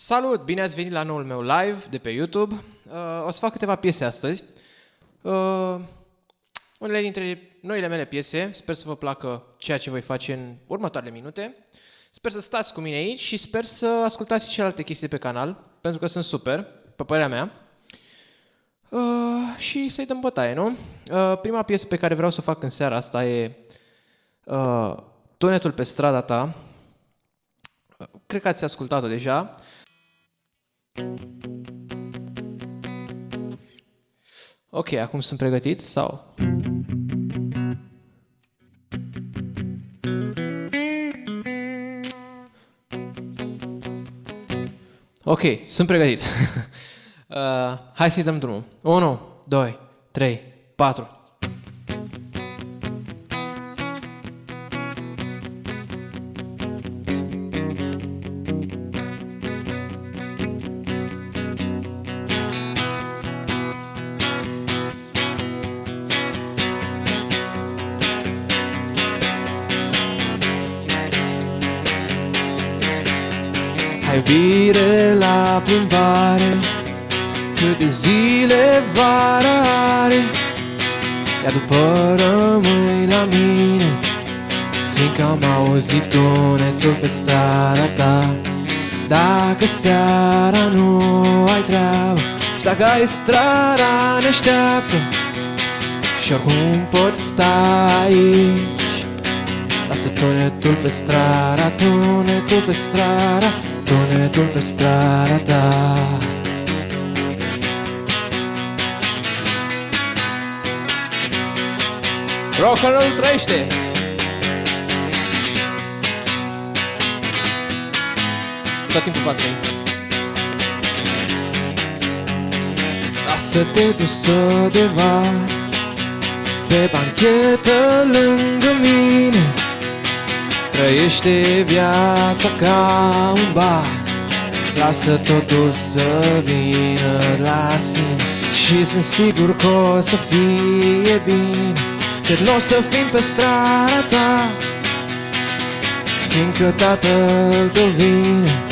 Salut! Bine ați venit la noul meu live de pe YouTube. O să fac câteva piese astăzi. Unele dintre noile mele piese. Sper să vă placă ceea ce voi face în următoarele minute. Sper să stați cu mine aici și sper să ascultați și celelalte chestii pe canal, pentru că sunt super, pe părerea mea. Și să-i dăm bătaie, nu? Prima piesă pe care vreau să o fac în seara asta e Tunetul pe strada ta. Cred că ați ascultat-o deja. Ok, acum sunt pregătit sau? Ok, sunt pregătit. Hai să-i dăm drumul. 1, 2, 3, 4. Hai iubire la plimbare, câte zile vara are, iar după rămâi la mine, fiindcă am auzit tunetul pe strada ta. Dacă seara nu ai treabă și dacă ai strada ne așteaptă și oricum poți sta aici. Lasă tunetul pe strada, tunetul pe strada, tunetul pe strada ta. Rock and roll trăiește! Tot timpul va trăi. Lasă-te dusă de var pe banchetă lângă mine. Trăiește viața ca un bar. Lasă totul să vină la sine și sunt sigur că o să fie bine. Că n-o să fim pe strada ta, fiindcă tatăl tău vine.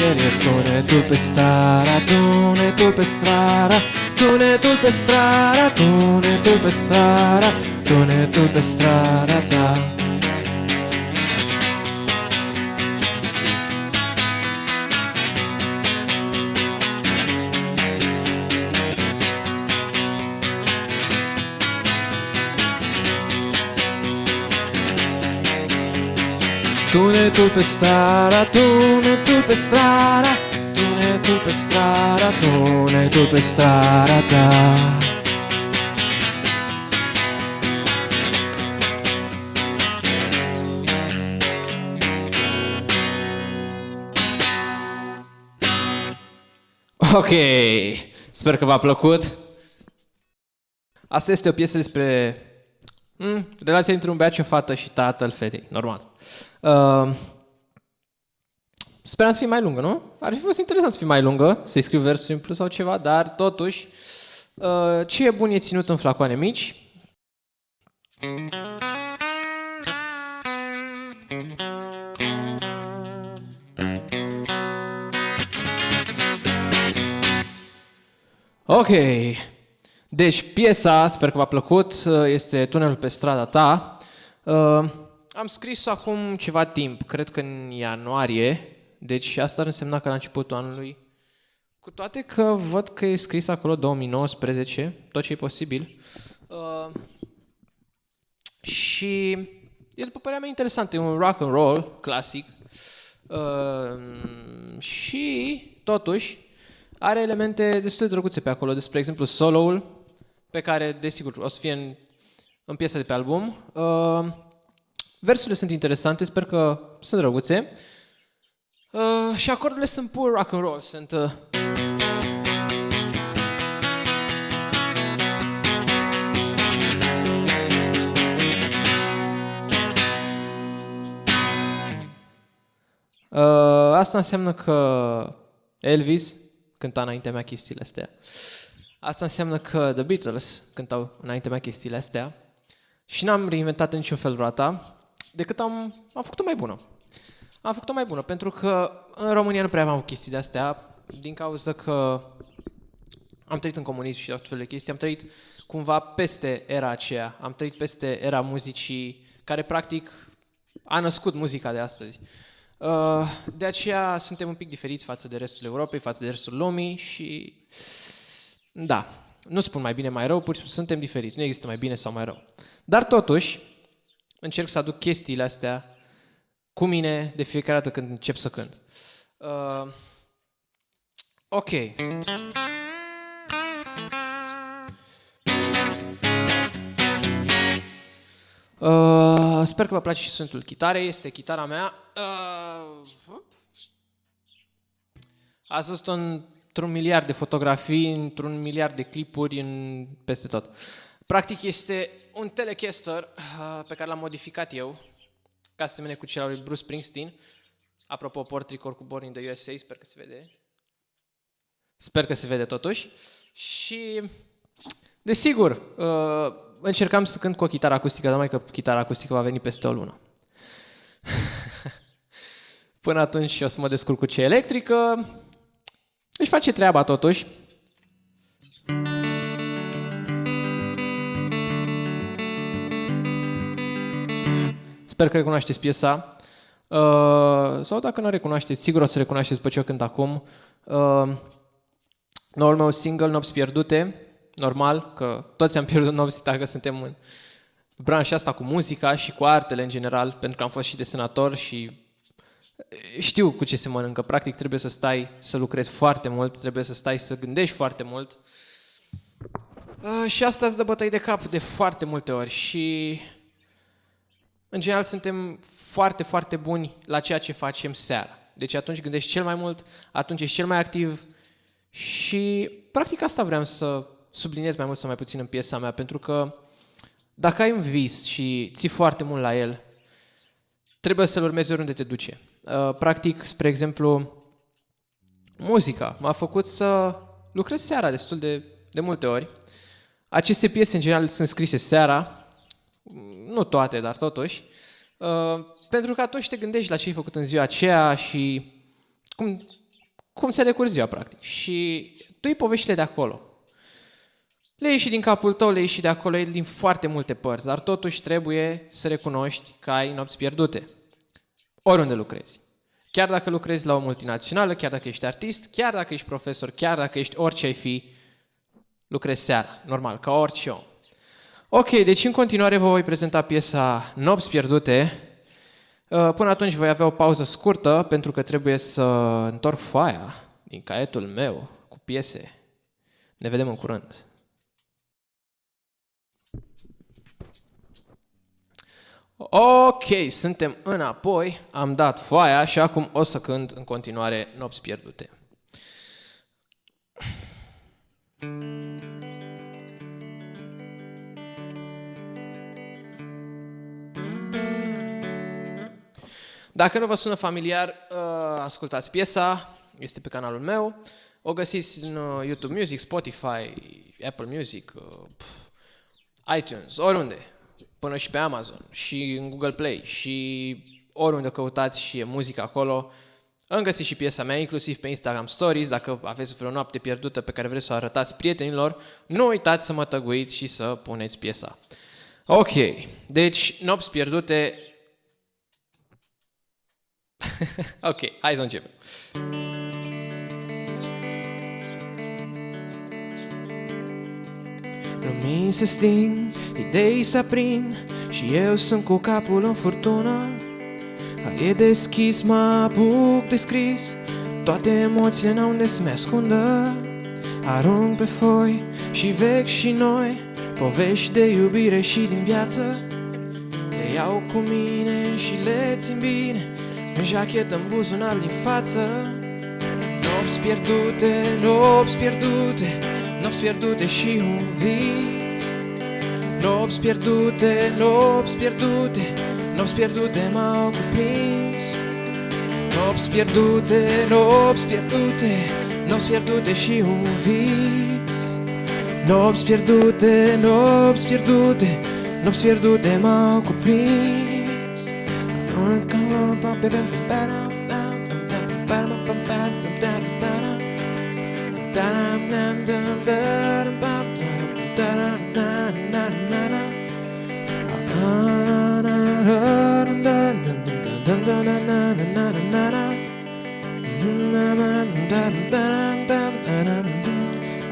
El e tunetul pe strada, tunetul pe strada, tunetul pe strada, tunetul pe strada, tunetul pe strada ta. Tunetul pe strada, tunetul pe strada, tunetul pe strada, tunetul pe strada ta. Ok, sper că v-a plăcut. Asta este o piesă despre relația dintre un băiat și o fată și tatăl fetei, normal. Speram să fie mai lungă, nu? Ar fi fost interesant să fie mai lungă, să-i scriu versul în plus sau ceva, dar totuși, ce e bun e ținut în flacoane mici. Ok, deci piesa, sper că v-a plăcut, este Tunelul pe strada ta. Am scris-o acum ceva timp, cred că în ianuarie, deci asta ar însemna că la începutul anului, cu toate că văd că e scris acolo 2019, tot ce e posibil. Și e, după părerea mea, interesant, e un rock and roll clasic și totuși are elemente destul de drăguțe pe acolo, despre exemplu solo-ul, pe care desigur o să fie în piesa de pe album. Versurile sunt interesante, sper că sunt drăguțe. Și acordurile sunt pur rock and roll, sunt asta înseamnă că Elvis cânta înaintea mea chestiile astea. Asta înseamnă că The Beatles cântau înaintea mea chestiile astea. Și n-am reinventat în niciun fel roata, decât am făcut-o mai bună. am făcut-o mai bună, pentru că în România nu prea aveam chestii de-astea, din cauza că am trăit în comunism și tot felul de chestii, am trăit cumva peste era aceea, am trăit peste era muzicii care practic a născut muzica de astăzi. De aceea suntem un pic diferiți față de restul Europei, față de restul lumii și da, nu spun mai bine, mai rău, pur și simplu suntem diferiți, nu există mai bine sau mai rău. Dar totuși, încerc să aduc chestiile astea cu mine de fiecare dată când încep să cânt. Ok. Sper că vă place și sunetul chitarei, este chitara mea. Ați văzut într-un miliard de fotografii, într-un miliard de clipuri, peste tot. Practic este un Telecaster pe care l-am modificat eu, ca să semene cu cel al lui Bruce Springsteen. Apropo, port record cu Born in the USA, sper că se vede. Sper că se vede totuși. Și, desigur, încercam să cânt cu o chitară acustică, dar mai că chitara acustică va veni peste o lună. Până atunci o să mă descurc cu cea electrică. Își face treaba totuși. Sper că recunoașteți piesa. Sau dacă nu o recunoașteți, sigur o să recunoașteți după ce o cânt acum. Noul meu single, Nopți pierdute. Normal, că toți am pierdut nopți dacă suntem în branșa asta cu muzica și cu artele în general, pentru că am fost și desenator și știu cu ce se mănâncă. Practic trebuie să stai să lucrezi foarte mult, trebuie să stai să gândești foarte mult. Și asta îți dă bătăi de cap de foarte multe ori și în general suntem foarte, foarte buni la ceea ce facem seara. Deci atunci gândești cel mai mult, atunci ești cel mai activ și practic asta vreau să subliniez mai mult sau mai puțin în piesa mea, pentru că dacă ai un vis și ții foarte mult la el, trebuie să-l urmezi oriunde te duce. Practic, spre exemplu, muzica m-a făcut să lucrez seara destul de multe ori. Aceste piese, în general, sunt scrise seara, nu toate, dar totuși, pentru că atunci te gândești la ce ai făcut în ziua aceea și cum se decurge ziua, practic. Și tu îi poveștile de acolo. Le ieși din capul tău, le ieși de acolo, le din foarte multe părți, dar totuși trebuie să recunoști că ai nopți pierdute. Oriunde lucrezi. Chiar dacă lucrezi la o multinațională, chiar dacă ești artist, chiar dacă ești profesor, chiar dacă ești orice ai fi, lucrezi seara, normal, ca orice om. Ok, deci în continuare vă voi prezenta piesa Nopți pierdute. Până atunci voi avea o pauză scurtă, pentru că trebuie să întorc foaia din caietul meu cu piese. Ne vedem în curând. Ok, suntem înapoi, am dat foaia și acum o să cânt în continuare Nopți pierdute. Dacă nu vă sună familiar, ascultați piesa, este pe canalul meu. O găsiți în YouTube Music, Spotify, Apple Music, iTunes, oriunde. Până și pe Amazon și în Google Play și oriunde căutați și e muzică acolo. Îmi găsiți și piesa mea, inclusiv pe Instagram Stories. Dacă aveți vreo noapte pierdută pe care vreți să o arătați prietenilor, nu uitați să mă tăguiți și să puneți piesa. Ok, deci Nopți pierdute. Ok, hai să începem. Lumini se sting, idei se aprind și eu sunt cu capul în furtună. E deschis, mă apuc de scris, toate emoțiile n-au unde să-mi ascundă. Arunc pe foi și vechi și noi, povești de iubire și din viață. Le iau cu mine și le țin bine în jachetă, în buzunarul din față. Nopți pierdute, nopți pierdute, nopți pierdute și un vis. Nopți pierdute, nopți pierdute, nopți pierdute m-au cuprins. Nopți pierdute, nopți pierdute, nopți pierdute și un vis. Nopți pierdute, nopți pierdute, nopți pierdute m-au cuprins.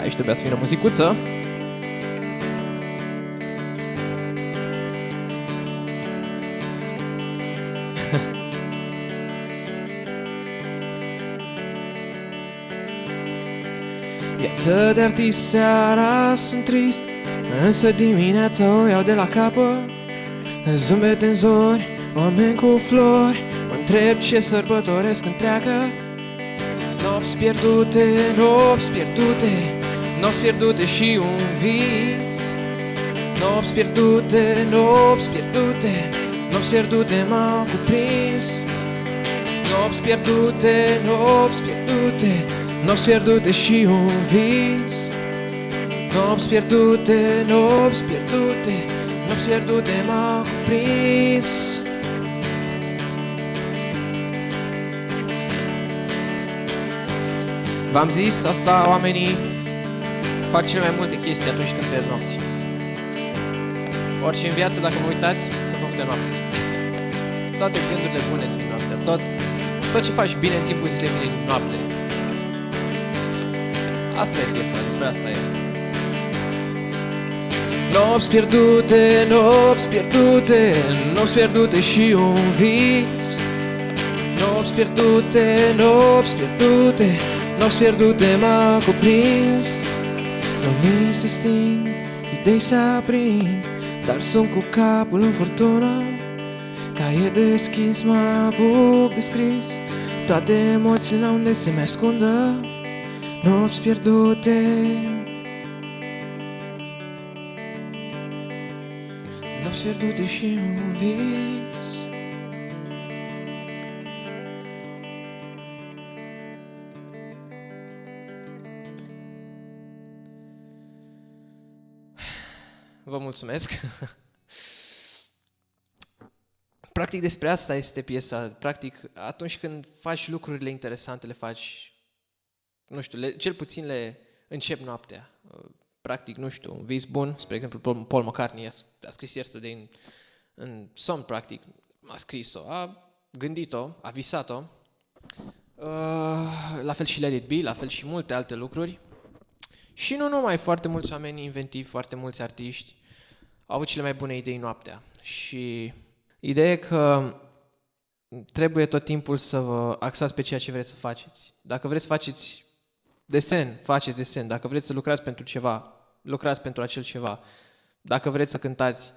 Aici trebuia să vină muzicuță. Viață de artist, seara sunt trist, însă dimineața o iau de la capăt. Zâmbete în zori, oameni cu flori, mă întreb ce sărbătoresc întreagă. Nopți pierdute, nopți pierdute, nopți pierdute și un vis. Nopți pierdute, nopți pierdute, nopți pierdute m-au cuprins. Nopți pierdute, nopți pierdute, nopți pierdute și un vis. Nopți pierdute, nopți pierdute, nopți pierdute m-au cuprins. V-am zis, asta oamenii fac cele mai multe chestii atunci când pierd nopți. Orice în viață, dacă vă uitați, sunt făcute noapte. Toate gândurile bune sunt noaptea. Tot ce faci bine în timpul zilei vine noapte. Asta e piesa, despre asta e. Nopți pierdute, nopți pierdute, nopți pierdute și un vis. Nopți pierdute, nopți pierdute, nopți pierdute m-a cuprins. Lumini se sting, idei se aprind, dar sunt cu capul în furtună. Caiet deschis, mă apuc de scris toate emoțiile unde se mai ascundă. Nopți pierdute, nopți pierdute și un vis. Vă mulțumesc. Practic despre asta este piesa. Practic atunci când faci lucrurile interesante, le faci, nu știu, cel puțin le încep noaptea. Practic, nu știu, un vis bun, spre exemplu Paul McCartney a scris Yesterday în somn, practic, a scris-o, a gândit-o, a visat-o. La fel și Let It Be, la fel și multe alte lucruri. Și nu numai, foarte mulți oameni inventivi, foarte mulți artiști au avut cele mai bune idei noaptea. Și ideea e că trebuie tot timpul să vă axați pe ceea ce vreți să faceți. Dacă vreți să faceți desen, faceți desen. Dacă vreți să lucrați pentru ceva, lucrați pentru acel ceva. Dacă vreți să cântați,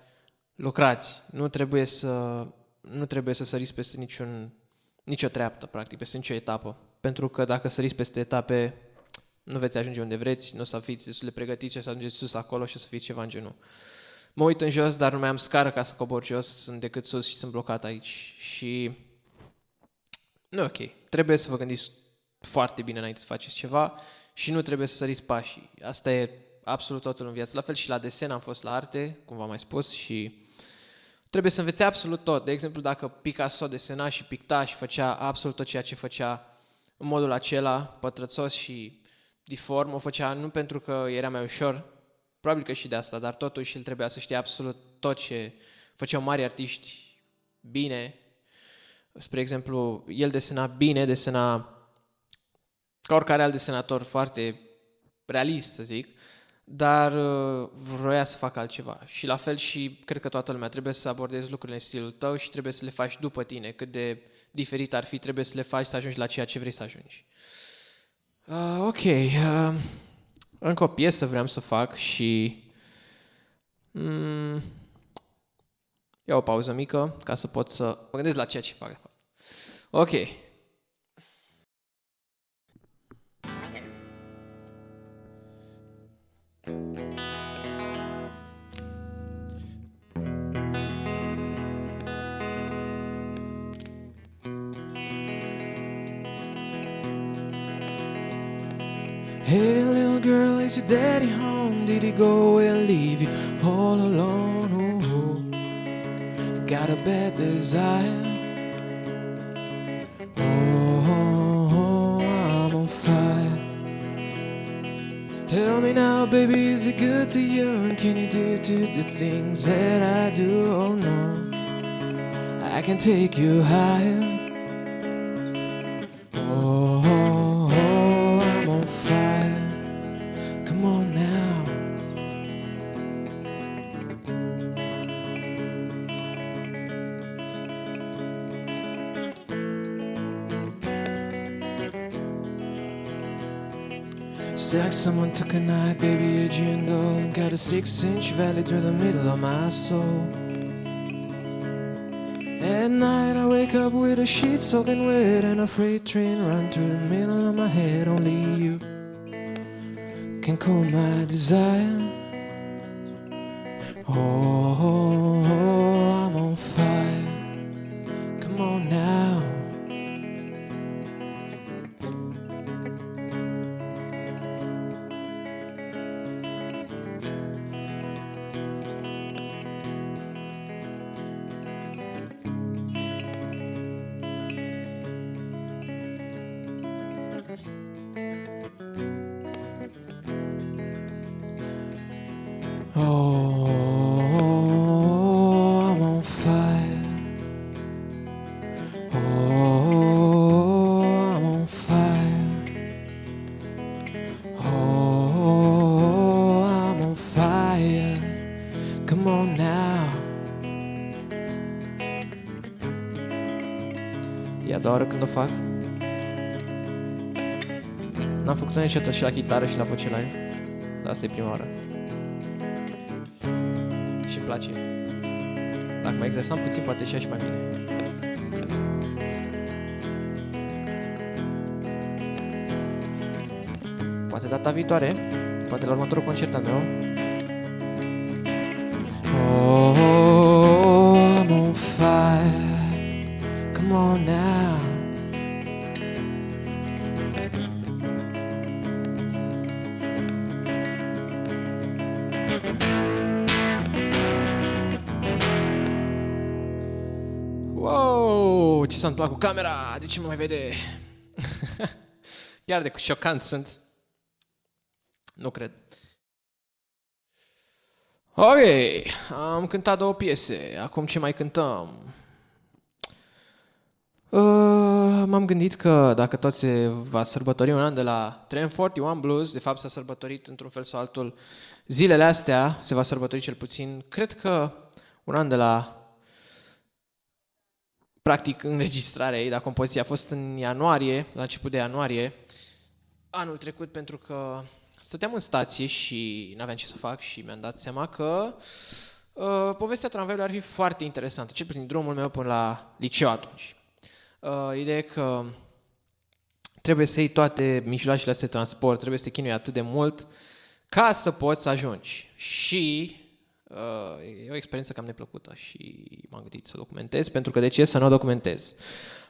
lucrați. Nu trebuie să săriți peste nicio treaptă, practic, peste nicio etapă. Pentru că dacă săriți peste etape, nu veți ajunge unde vreți, nu o să fiți destul de pregătiți și o să ajungeți sus acolo și o să fiți ceva în genul. Mă uit în jos, dar nu mai am scară ca să cobor jos, sunt decât sus și sunt blocat aici. Și nu e ok. Trebuie să vă gândiți foarte bine înainte să faceți ceva și nu trebuie să săriți pașii. Asta e absolut totul în viață. La fel și la desen am fost la arte, cum v-am mai spus, și trebuie să înveți absolut tot. De exemplu, dacă Picasso desena și picta și făcea absolut tot ceea ce făcea în modul acela, pătrățos și diform, o făcea nu pentru că era mai ușor, probabil că și de asta, dar totuși el trebuia să știe absolut tot ce făceau mari artiști bine. Spre exemplu, el desena bine, desena ca oricare alt desenator, foarte realist, să zic, dar vroia să facă altceva. Și la fel și cred că toată lumea trebuie să abordezi lucrurile în stilul tău și trebuie să le faci după tine. Cât de diferit ar fi, trebuie să le faci să ajungi la ceea ce vrei să ajungi. Ok, încă o piesă vreau să fac și iau o pauză mică ca să pot să mă gândesc la ceea ce fac. Ok. Hey little girl, is your daddy home? Did he go and leave you all alone? Ooh, got a bad desire me now, baby, is it good to you? And can you do the things that I do? Oh no, I can take you higher. Oh, oh, oh, I'm on fire. Come on now. It's like someone took a knife, baby, edgy and dull, and got a 6-inch valley through the middle of my soul. At night I wake up with a sheet soaking wet and a freight train run through the middle of my head. Only you can cool my desire. Oh, oh, oh, I'm on fire. Come on now. Oh, I'm on fire. Oh, I'm on fire. Oh, I'm on fire. Come on now. E a doua oară când o fac. N-am făcut-o niciodată și la chitară și la voce live. Dar asta e prima oară. Și îmi place. Dacă mai exersam puțin, poate și mai bine. Poate data viitoare, poate la următorul concert al meu. Oh, I'm on fire. Come on now. Wow, ce s-a întâmplat cu camera? De ce mă mai vede? Chiar de șocant sunt. Nu cred. Ok, am cântat 2 piese. Acum ce mai cântăm? M-am gândit că dacă tot se va sărbători un an de la Trem 41 Blues, de fapt s-a sărbătorit într-un fel sau altul zilele astea, se va sărbători cel puțin, cred că un an de la practic înregistrarea ei, dar compoziția a fost în ianuarie, la început de ianuarie, anul trecut, pentru că stăteam în stație și n-aveam ce să fac și mi-am dat seama că povestea tramvaiului ar fi foarte interesantă, cel puțin drumul meu până la liceu atunci. Ideea e că trebuie să iei toate mijloacele astea de transport, trebuie să te chinui atât de mult ca să poți să ajungi. Și e o experiență cam neplăcută și m-am gândit să documentez, pentru că de ce să nu o documentez?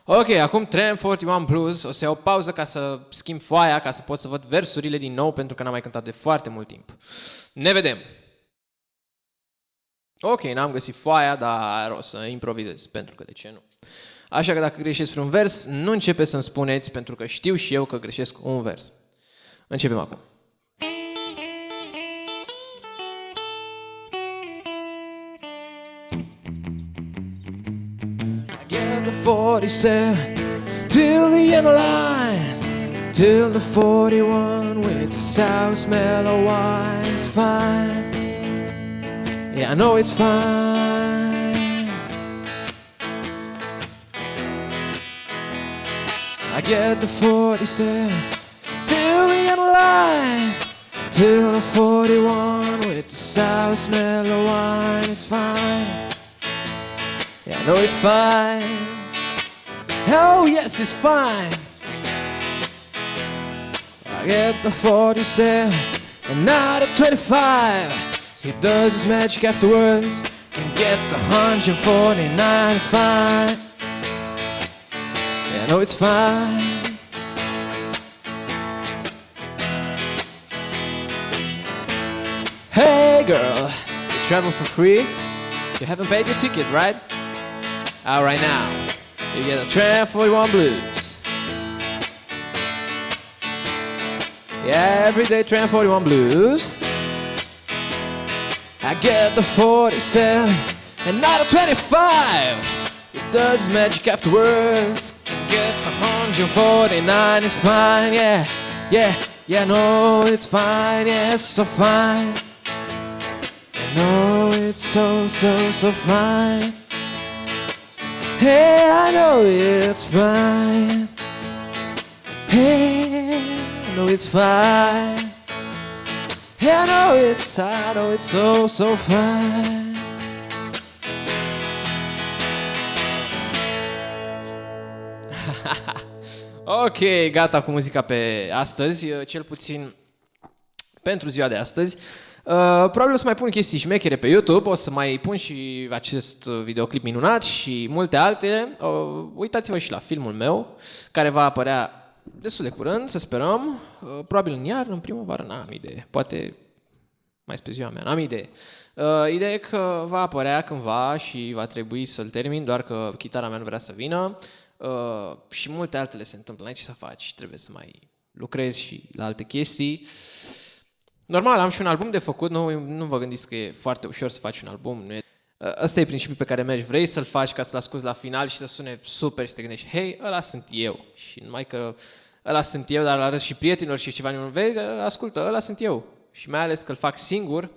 Ok, acum Trem 41 Blues, o să iau o pauză ca să schimb foaia, ca să pot să văd versurile din nou, pentru că n-am mai cântat de foarte mult timp. Ne vedem! Ok, n-am găsit foaia, dar o să improvizez, pentru că de ce nu? Așa că dacă greșesc vreun vers, nu începe să-mi spuneți, pentru că știu și eu că greșesc un vers. Începem acum. I get the 47 till the end of line, till the 41 with the sour smell of wine. It's fine, yeah, I know it's fine. I get the 47 till the end of line, till the 41 with the sour smell of wine. It's fine, yeah, I know it's fine. Oh yes, it's fine. I get the 47 and not a 25. He does his magic afterwards, can get the 149. It's fine, yeah, I know it's fine. Hey girl, you travel for free? You haven't paid your ticket, right? All right now, you get a Trem 41 Blues. Yeah, everyday Trend 41 Blues. I get the 47 and not a 25. It does magic afterwards. Can get the 149, it's fine, yeah, yeah, yeah, no, it's fine, yeah, it's so fine. I know it's so, so, so fine. Hey, I know it's fine. Hey, I know it's fine. Hey, I know it's so, so fine. Ok, gata cu muzica pe astăzi, cel puțin pentru ziua de astăzi. Probabil o să mai pun chestii șmechere pe YouTube, o să mai pun și acest videoclip minunat și multe altele. Uitați-vă și la filmul meu, care va apărea destul de curând, să sperăm. Probabil în iarnă, în primăvară, n-am idee. Poate mai spre ziua mea, n-am idee. Ideea e că va apărea cândva și va trebui să-l termin, doar că chitara mea nu vrea să vină. Și multe altele se întâmplă, n-ai ce să faci, trebuie să mai lucrezi și la alte chestii. Normal, am și un album de făcut, nu vă gândiți că e foarte ușor să faci un album. Ăsta e principiul pe care mergi, vrei să-l faci ca să-l asculti la final și să sune super și să te gândești, hei, ăla sunt eu. Și numai că ăla sunt eu, dar arăt și prietenilor și ceva, nu vezi, ascultă, ăla sunt eu. Și mai ales că îl fac singur,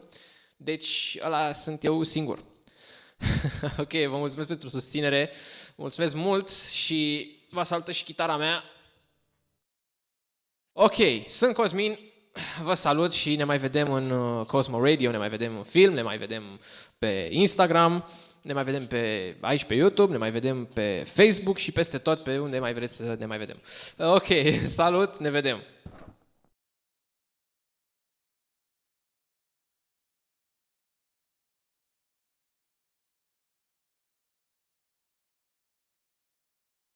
deci ăla sunt eu singur. Ok, vă mulțumesc pentru susținere, mulțumesc mult și vă salută și chitara mea. Ok, sunt Cosmin, vă salut și ne mai vedem în Cosmo Radio, ne mai vedem în film, ne mai vedem pe Instagram, ne mai vedem aici pe YouTube, ne mai vedem pe Facebook și peste tot pe unde mai vreți să ne mai vedem. Ok, salut, ne vedem!